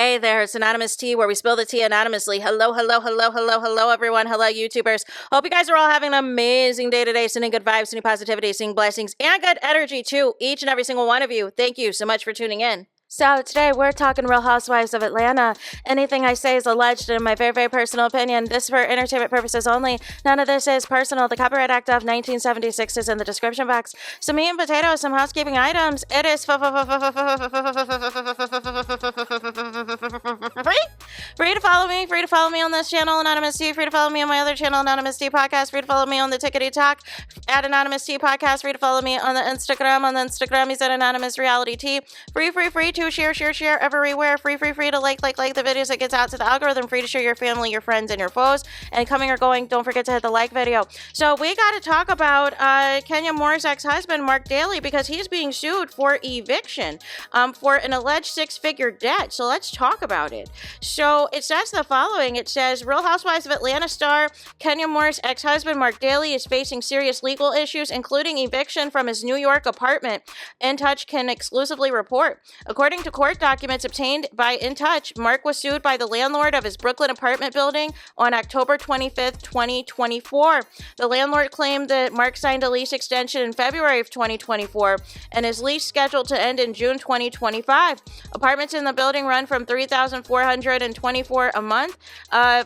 Hey there, it's Anonymous Tea, where we spill the tea anonymously. Hello, everyone. Hello, YouTubers. Hope you guys are all having an amazing day today. Sending good vibes, sending positivity, sending blessings, and good energy to each and every single one of you. Thank you so much for tuning in. So today we're talking Real Housewives of Atlanta. Anything I say is alleged in my very, very personal opinion. This is for entertainment purposes only. None of this is personal. The Copyright Act of 1976 is in the description box. Some meat and potatoes, some housekeeping items. It is free to follow me. Free to follow me on this channel, Anonymous Tea. Free to follow me on my other channel, Anonymous Tea Podcast. Free to follow me on the Tickety Talk at Anonymous Tea Podcast. Free to follow me on the Instagram. On the Instagram, he's at Anonymous Reality Tea. Free to share everywhere. Free to like the videos that gets out to the algorithm. Free to share your family, your friends, and your foes. And coming or going, don't forget to hit the like video. So we got to talk about Kenya Moore's ex-husband, Mark Daly, because he's being sued for eviction for an alleged six-figure debt. So let's talk about it. So it says the following. It says, Real Housewives of Atlanta star Kenya Moore's ex-husband, Mark Daly, is facing serious legal issues, including eviction from his New York apartment. In Touch can exclusively report. According to court documents obtained by In Touch, Mark was sued by the landlord of his Brooklyn apartment building on October 25th, 2024. The landlord claimed that Mark signed a lease extension in February of 2024 and his lease scheduled to end in June 2025. Apartments in the building run from $3,424 a month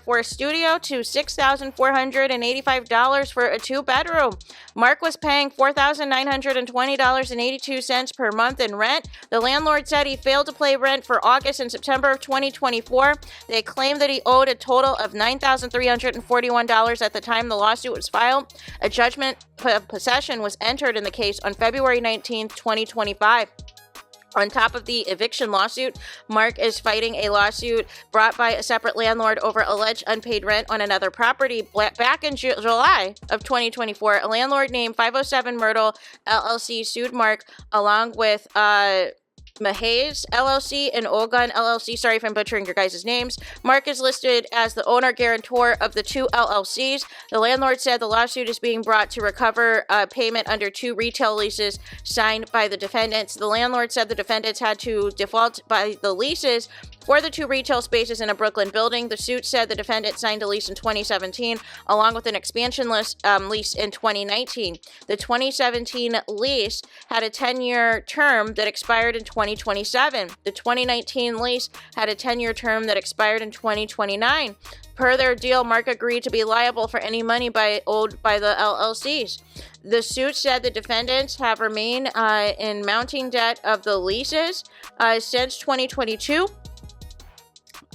for a studio to $6,485 for a two-bedroom. Mark was paying $4,920.82 per month in rent. The landlord said he failed to pay rent for August and September of 2024. They claimed that he owed a total of $9,341 at the time the lawsuit was filed. A judgment of possession was entered in the case on February 19, 2025. On top of the eviction lawsuit, Mark is fighting a lawsuit brought by a separate landlord over alleged unpaid rent on another property. Back in July of 2024, a landlord named 507 Myrtle LLC sued Mark along with Mahays LLC and Ogun LLC. Sorry if I'm butchering your guys' names. Mark is listed as the owner guarantor of the two LLCs. The landlord said the lawsuit is being brought to recover payment under two retail leases signed by the defendants. The landlord said the defendants had to default by the leases for the two retail spaces in a Brooklyn building. The suit said the defendant signed a lease in 2017 along with an expansion lease in 2019. The 2017 lease had a 10-year term that expired in 2027. The 2019 lease had a 10-year term that expired in 2029. Per their deal, Mark agreed to be liable for any money owed by the LLCs. The suit said the defendants have remained in mounting debt of the leases since 2022.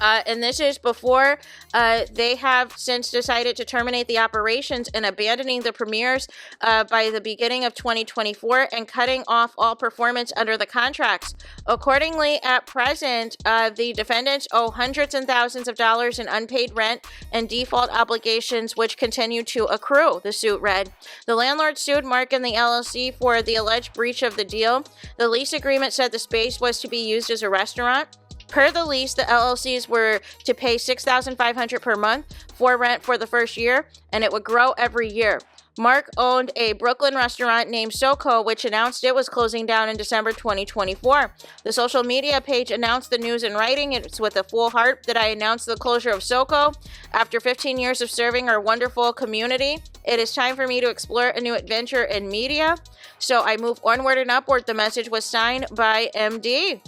And this is before they have since decided to terminate the operations and abandoning the premieres by the beginning of 2024 and cutting off all performance under the contracts. Accordingly, at present, the defendants owe hundreds and thousands of dollars in unpaid rent and default obligations which continue to accrue, the suit read. The landlord sued Mark and the LLC for the alleged breach of the deal. The lease agreement said the space was to be used as a restaurant. Per the lease, the LLCs were to pay $6,500 per month for rent for the first year, and it would grow every year. Mark owned a Brooklyn restaurant named SoCo, which announced it was closing down in December 2024. The social media page announced the news in writing. It's with a full heart that I announced the closure of SoCo. After 15 years of serving our wonderful community, it is time for me to explore a new adventure in media. So I move onward and upward. The message was signed by MD.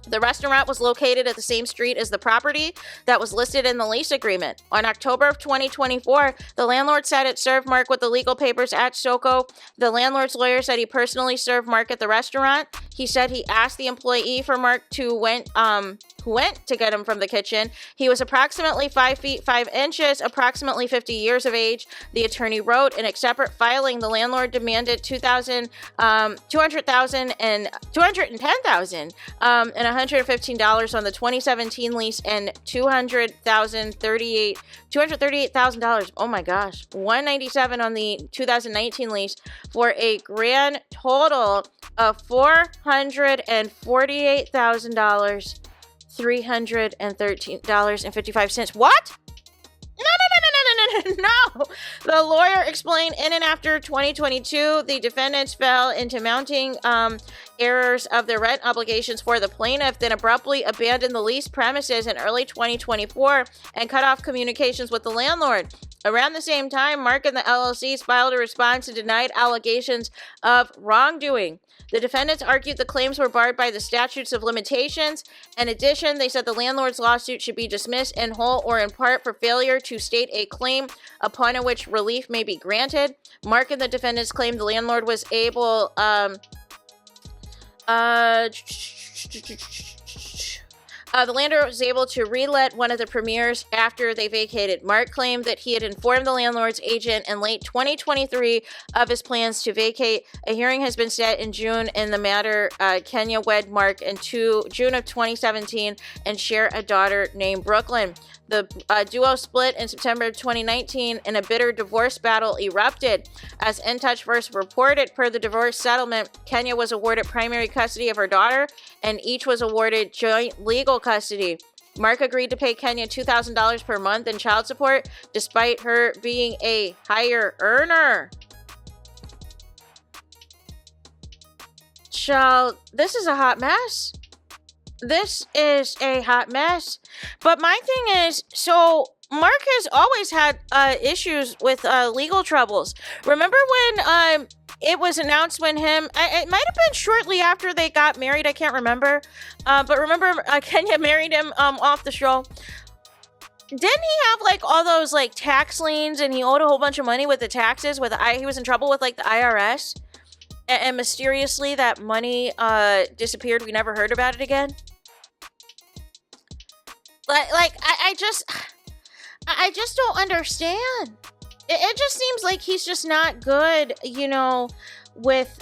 The restaurant was located at the same street as the property that was listed in the lease agreement. On October of 2024, the landlord said it served Mark with the legal papers at SoCo. The landlord's lawyer said he personally served Mark at the restaurant. He said he asked the employee for Mark who went to get him from the kitchen. He was approximately 5 feet 5 inches, approximately 50 years of age. The attorney wrote in a separate filing, the landlord demanded $210,000 and $115 on the 2017 lease and $238,000. Oh my gosh, $197 on the 2019 lease for a grand total of $448,000. $313.55. What? No. The lawyer explained in and after 2022, the defendants fell into mounting errors of their rent obligations for the plaintiff, then abruptly abandoned the leased premises in early 2024 and cut off communications with the landlord. Around the same time, Mark and the LLCs filed a response and denied allegations of wrongdoing. The defendants argued the claims were barred by the statutes of limitations. In addition, they said the landlord's lawsuit should be dismissed in whole or in part for failure to state a claim upon which relief may be granted. Mark and the defendants claimed the landlord was able the landlord was able to relet one of the premieres after they vacated. Mark claimed that he had informed the landlord's agent in late 2023 of his plans to vacate. A hearing has been set in June in the matter. Kenya wed Mark in June of 2017 and share a daughter named Brooklyn. The duo split in September of 2019 and a bitter divorce battle erupted. As In Touch first reported, per the divorce settlement, Kenya was awarded primary custody of her daughter and each was awarded joint legal custody. Mark agreed to pay Kenya $2,000 per month in child support despite her being a higher earner. Child, this is a hot mess. This is a hot mess. But my thing is, so Mark has always had issues with legal troubles. Remember when it was announced when it might have been shortly after they got married, I can't remember. But remember Kenya married him off the show. Didn't he have like all those like tax liens and he owed a whole bunch of money with the taxes? He was in trouble with like the IRS. And mysteriously that money disappeared. We never heard about it again. I just don't understand. It just seems like he's just not good, with,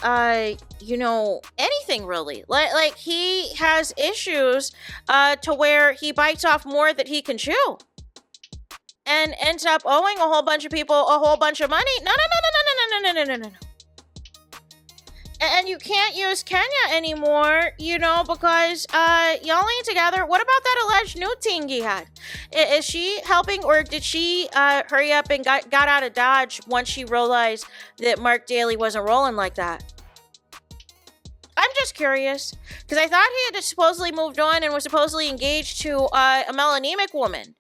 anything really. Like he has issues to where he bites off more that he can chew. And ends up owing a whole bunch of people a whole bunch of money. No. And you can't use Kenya anymore, because y'all ain't together. What about that alleged nude thing he had? Is she helping, or did she hurry up and got out of Dodge once she realized that Mark Daly wasn't rolling like that? I'm just curious, because I thought he had supposedly moved on and was supposedly engaged to a melanemic woman.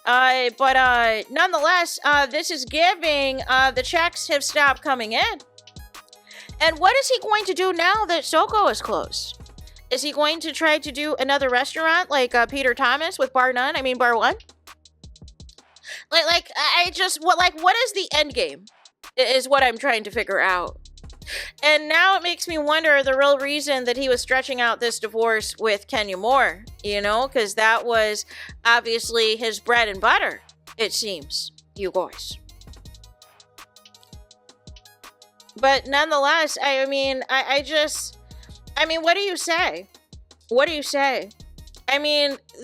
But nonetheless, this is giving the checks have stopped coming in. And what is he going to do now that Soko is closed? Is he going to try to do another restaurant like Peter Thomas with Bar 1? What is the end game? Is what I'm trying to figure out. And now it makes me wonder the real reason that he was stretching out this divorce with Kenya Moore, because that was obviously his bread and butter, it seems, you guys. But nonetheless, what do you say? What do you say?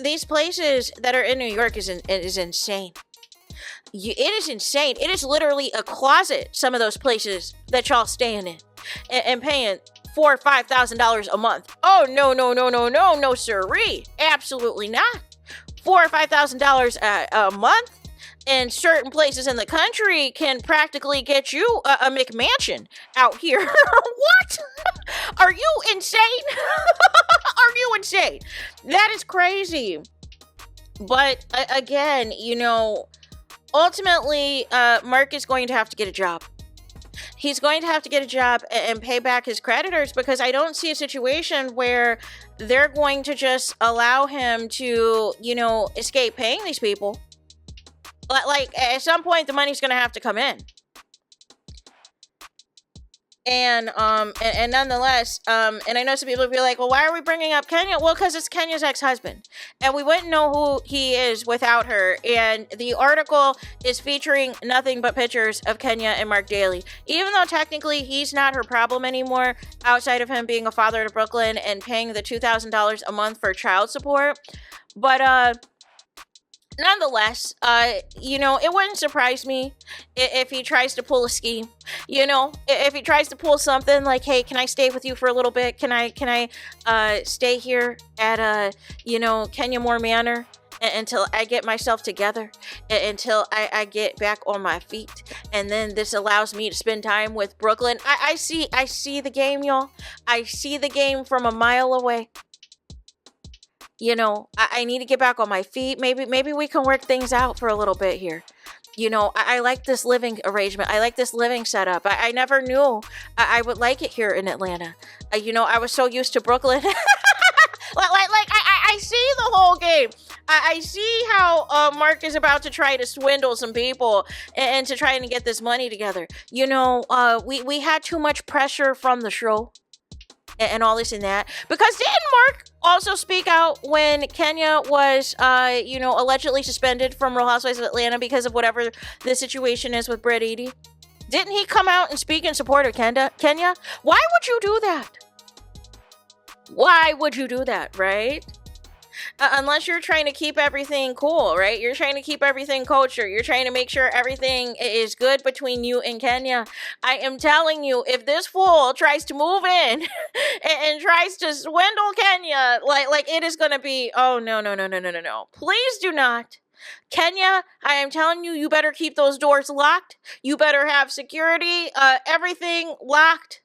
These places that are in New York is insane. It is insane. It is literally a closet, some of those places that y'all staying in and paying $4,000 or $5,000 a month. Oh, no, sirree. Absolutely not. $4,000 or $5,000 a month in certain places in the country can practically get you a McMansion out here. What? Are you insane? Are you insane? That is crazy. But again, ultimately, Mark is going to have to get a job. He's going to have to get a job and pay back his creditors, because I don't see a situation where they're going to just allow him to, escape paying these people. Like, at some point, the money's going to have to come in. And nonetheless, and I know some people will be like, well, why are we bringing up Kenya? Well, because it's Kenya's ex-husband. And we wouldn't know who he is without her. And the article is featuring nothing but pictures of Kenya and Mark Daly. Even though technically he's not her problem anymore, outside of him being a father to Brooklyn and paying the $2,000 a month for child support. But, nonetheless, it wouldn't surprise me if he tries to pull a scheme. If he tries to pull something like, hey, can I stay with you for a little bit? Can I stay here at Kenya Moore Manor until I get myself together, until I get back on my feet, and then this allows me to spend time with Brooklyn. I see the game, y'all. I see the game from a mile away. You know, I need to get back on my feet. Maybe we can work things out for a little bit here. You know, I like this living arrangement. I like this living setup. I never knew I would like it here in Atlanta. You know, I was so used to Brooklyn. I see the whole game. I see how Mark is about to try to swindle some people and to try and get this money together. You know, we had too much pressure from the show and all this and that. Because didn't Mark also speak out when Kenya was, allegedly suspended from Real Housewives of Atlanta because of whatever the situation is with Brett Eady? Didn't he come out and speak in support of Kenya? Why would you do that? Why would you do that, right? Unless you're trying to keep everything cool, right? You're trying to keep everything kosher. You're trying to make sure everything is good between you and Kenya. I am telling you, if this fool tries to move in and tries to swindle Kenya, like it is going to be, oh, no. Please do not. Kenya, I am telling you, you better keep those doors locked. You better have security, everything locked.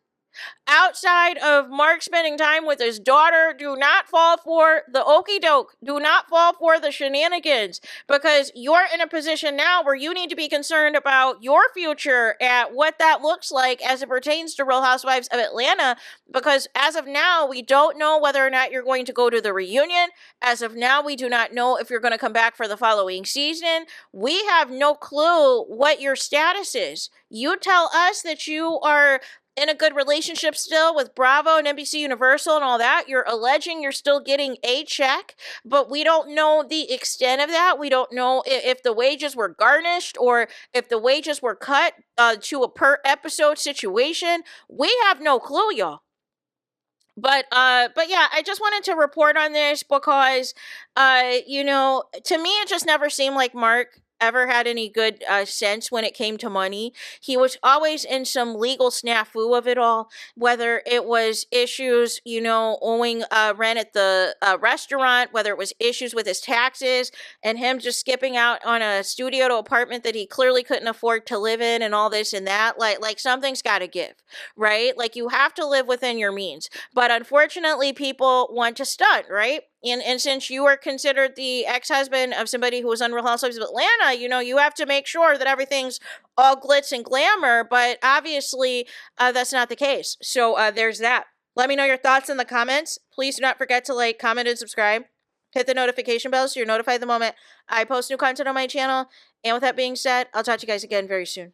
Outside of Mark spending time with his daughter, do not fall for the okie doke. Do not fall for the shenanigans, because you're in a position now where you need to be concerned about your future at what that looks like as it pertains to Real Housewives of Atlanta, because as of now, we don't know whether or not you're going to go to the reunion. As of now, we do not know if you're going to come back for the following season. We have no clue what your status is. You tell us that you are in a good relationship still with Bravo and NBC Universal and all that. You're alleging you're still getting a check, but we don't know the extent of that. We don't know if the wages were garnished or if the wages were cut to a per episode situation. We have no clue, y'all. But yeah, I just wanted to report on this because, to me, it just never seemed like Mark ever had any good sense when it came to money. He was always in some legal snafu of it all, whether it was issues, owing rent at the restaurant, whether it was issues with his taxes and him just skipping out on a studio to apartment that he clearly couldn't afford to live in and all this and that. Like something's got to give, right? Like you have to live within your means. But unfortunately, people want to stunt, right? And since you are considered the ex-husband of somebody who was on Real Housewives of Atlanta, you have to make sure that everything's all glitz and glamour. But obviously, that's not the case. So there's that. Let me know your thoughts in the comments. Please do not forget to like, comment, and subscribe. Hit the notification bell so you're notified the moment I post new content on my channel. And with that being said, I'll talk to you guys again very soon.